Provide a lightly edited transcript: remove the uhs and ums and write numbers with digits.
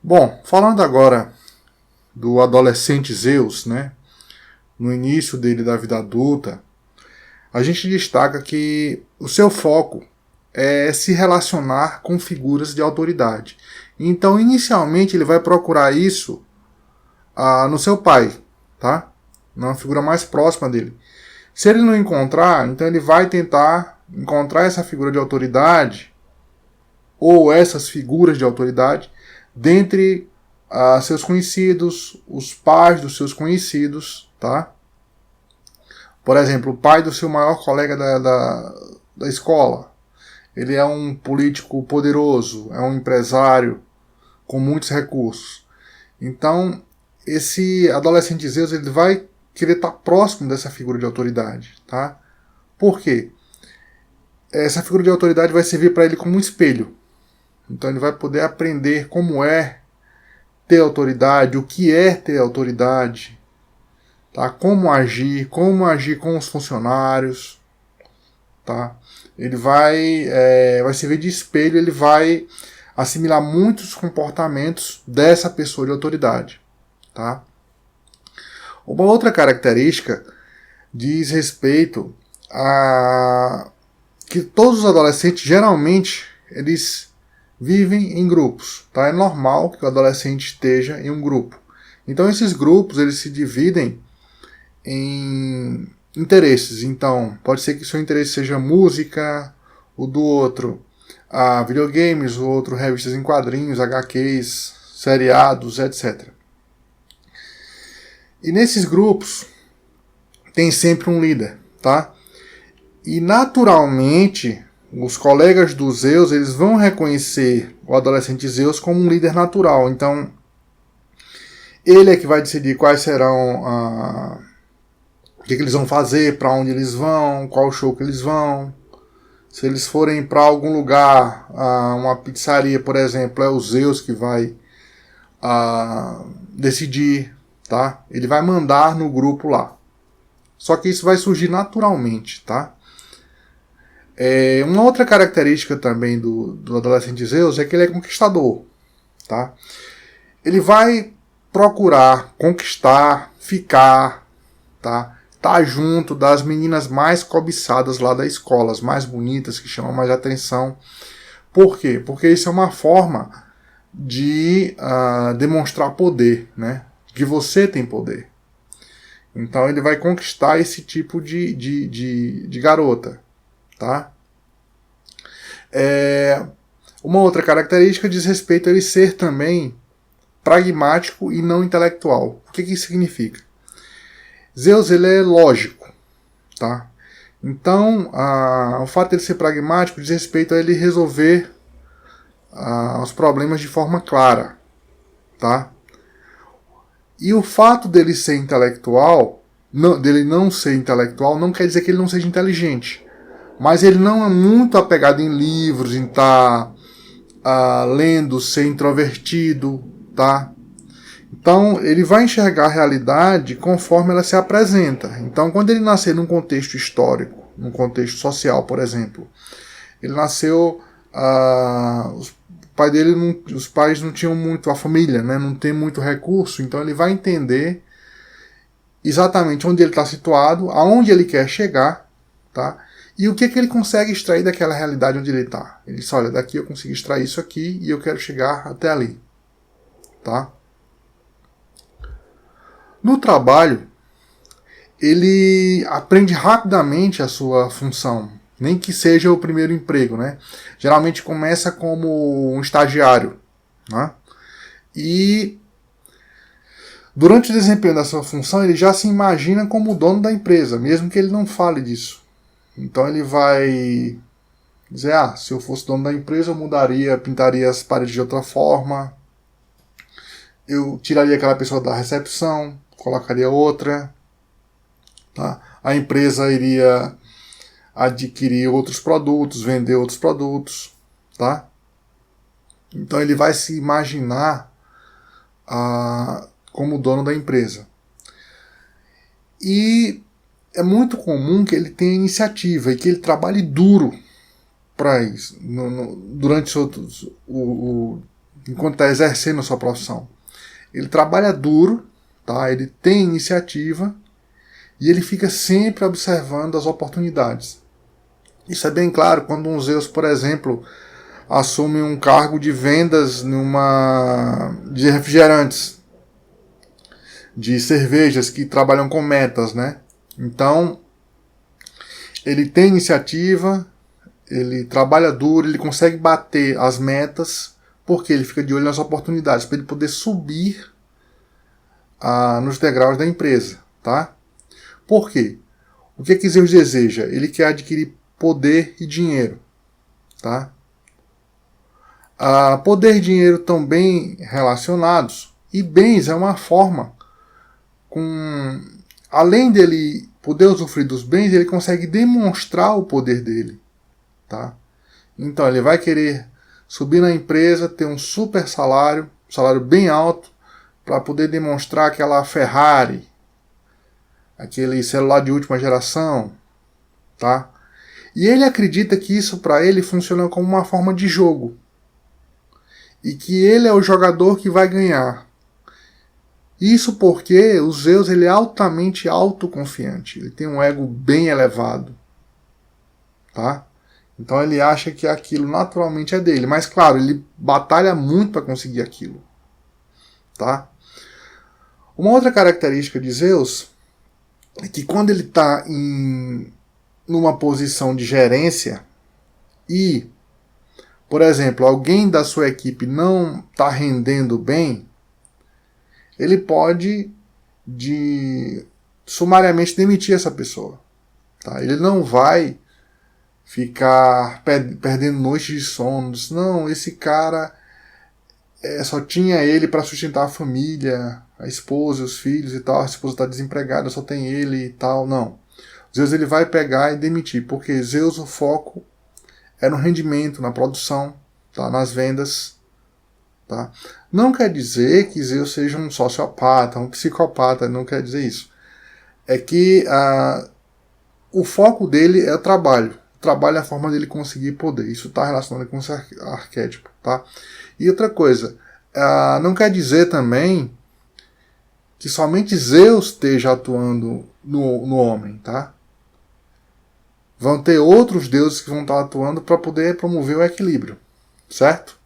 Bom, falando agora do adolescente Zeus, né? No início dele da vida adulta, a gente destaca que o seu foco é se relacionar com figuras de autoridade. Então, inicialmente, ele vai procurar isso no seu pai, tá? Na figura mais próxima dele. Se ele não encontrar, então ele vai tentar encontrar essa figura de autoridade ou essas figuras de autoridade dentre seus conhecidos, os pais dos seus conhecidos, tá? Por exemplo, o pai do seu maior colega da escola. Ele é um político poderoso, é um empresário com muitos recursos. Então, esse adolescente Zeus, ele vai querer estar próximo dessa figura de autoridade, tá? Por quê? Essa figura de autoridade vai servir para ele como um espelho. Então ele vai poder aprender como é ter autoridade, o que é ter autoridade, tá? Como agir com os funcionários, tá? Ele vai servir de espelho, ele vai assimilar muitos comportamentos dessa pessoa de autoridade, tá? Uma outra característica diz respeito a que todos os adolescentes geralmente eles vivem em grupos, tá? É normal que o adolescente esteja em um grupo. Então esses grupos eles se dividem em interesses. Então pode ser que seu interesse seja música, o do outro videogames, o outro revistas em quadrinhos, HQs, seriados, etc. E nesses grupos tem sempre um líder, tá? E naturalmente os colegas do Zeus eles vão reconhecer o adolescente Zeus como um líder natural. Então ele é que vai decidir quais serão o que eles vão fazer, para onde eles vão, qual show que eles vão. Se eles forem para algum lugar, uma pizzaria, por exemplo, é o Zeus que vai decidir, tá? Ele vai mandar no grupo lá. Só que isso vai surgir naturalmente, tá? Uma outra característica também do adolescente Zeus é que ele é conquistador, tá? Ele vai procurar conquistar, ficar, tá? Tá junto das meninas mais cobiçadas lá da escola, as mais bonitas, que chamam mais atenção. Por quê? Porque isso é uma forma de demonstrar poder, né? Que você tem poder. Então ele vai conquistar esse tipo de garota, tá? Uma outra característica diz respeito a ele ser também pragmático e não intelectual. O que isso significa? Zeus ele é lógico, tá? Então, o fato de ele ser pragmático diz respeito a ele resolver os problemas de forma clara, tá? E o fato dele ser intelectual, dele não ser intelectual, não quer dizer que ele não seja inteligente. Mas ele não é muito apegado em livros, em estar lendo, ser introvertido, tá? Então, ele vai enxergar a realidade conforme ela se apresenta. Então, quando ele nascer num contexto histórico, num contexto social, por exemplo, ele nasceu, os pais não tinham muito, a família, né, não tem muito recurso, então ele vai entender exatamente onde ele está situado, aonde ele quer chegar, tá? E o que ele consegue extrair daquela realidade onde ele está. Ele diz, olha, daqui eu consigo extrair isso aqui e eu quero chegar até ali, tá? No trabalho, ele aprende rapidamente a sua função, nem que seja o primeiro emprego, né? Geralmente começa como um estagiário, né? E durante o desempenho da sua função, ele já se imagina como o dono da empresa, mesmo que ele não fale disso. Então ele vai dizer, se eu fosse dono da empresa, eu mudaria, pintaria as paredes de outra forma, eu tiraria aquela pessoa da recepção, colocaria outra, tá? A empresa iria adquirir outros produtos, vender outros produtos, tá? Então ele vai se imaginar como dono da empresa. E é muito comum que ele tenha iniciativa e que ele trabalhe duro para isso, durante enquanto está exercendo a sua profissão. Ele trabalha duro, tá? Ele tem iniciativa e ele fica sempre observando as oportunidades. Isso é bem claro quando um Zeus, por exemplo, assume um cargo de vendas de refrigerantes, de cervejas que trabalham com metas, né? Então, ele tem iniciativa, ele trabalha duro, ele consegue bater as metas, porque ele fica de olho nas oportunidades, para ele poder subir nos degraus da empresa, tá? Por quê? O que Zeus deseja? Ele quer adquirir poder e dinheiro, tá? Poder e dinheiro estão bem relacionados, e bens é uma forma além dele poder usufruir dos bens, ele consegue demonstrar o poder dele, tá? Então ele vai querer subir na empresa, ter um super salário, um salário bem alto, para poder demonstrar aquela Ferrari, aquele celular de última geração, tá? E ele acredita que isso para ele funciona como uma forma de jogo, e que ele é o jogador que vai ganhar. Isso porque o Zeus ele é altamente autoconfiante, ele tem um ego bem elevado, tá? Então ele acha que aquilo naturalmente é dele, mas claro, ele batalha muito para conseguir aquilo, tá? Uma outra característica de Zeus é que quando ele está numa posição de gerência e, por exemplo, alguém da sua equipe não está rendendo bem, ele pode sumariamente demitir essa pessoa, tá? Ele não vai ficar perdendo noites de sono. Não, esse cara só tinha ele para sustentar a família, a esposa, os filhos e tal. A esposa está desempregada, só tem ele e tal. Não. Zeus ele vai pegar e demitir, porque Zeus o foco é no rendimento, na produção, tá? Nas vendas. Tá? Não quer dizer que Zeus seja um sociopata, um psicopata, não quer dizer isso. É que o foco dele é o trabalho. O trabalho é a forma dele conseguir poder. Isso está relacionado com esse arquétipo. Tá? E outra coisa, não quer dizer também que somente Zeus esteja atuando no homem. Tá? Vão ter outros deuses que vão estar atuando para poder promover o equilíbrio. Certo?